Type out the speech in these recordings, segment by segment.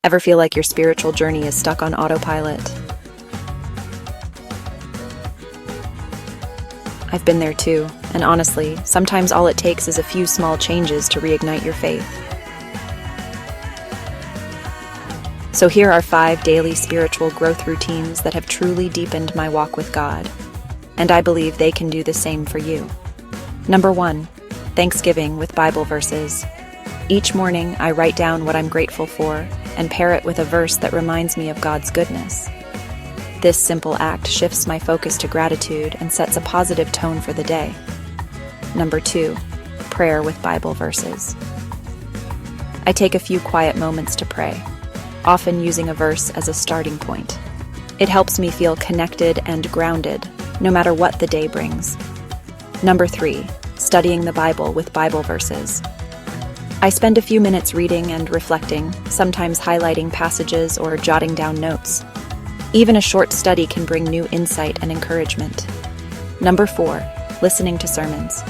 Ever feel like your spiritual journey is stuck on autopilot? I've been there too, and honestly, sometimes all it takes is a few small changes to reignite your faith. So here are 5 daily spiritual growth routines that have truly deepened my walk with God, and I believe they can do the same for you. Number 1, Thanksgiving with Bible verses. Each morning, I write down what I'm grateful for and pair it with a verse that reminds me of God's goodness. This simple act shifts my focus to gratitude and sets a positive tone for the day. Number 2, prayer with Bible verses. I take a few quiet moments to pray, often using a verse as a starting point. It helps me feel connected and grounded, no matter what the day brings. Number 3, studying the Bible with Bible verses. I spend a few minutes reading and reflecting, sometimes highlighting passages or jotting down notes. Even a short study can bring new insight and encouragement. Number 4, listening to sermons.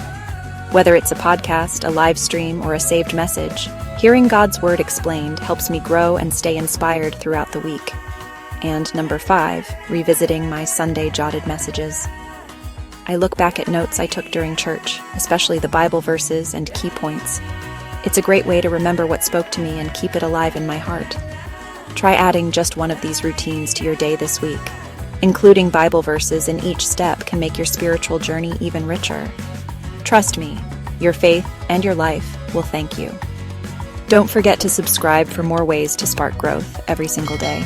Whether it's a podcast, a live stream, or a saved message, hearing God's Word explained helps me grow and stay inspired throughout the week. And number 5, revisiting my Sunday jotted messages. I look back at notes I took during church, especially the Bible verses and key points. It's a great way to remember what spoke to me and keep it alive in my heart. Try adding just one of these routines to your day this week. Including Bible verses in each step can make your spiritual journey even richer. Trust me, your faith and your life will thank you. Don't forget to subscribe for more ways to spark growth every single day.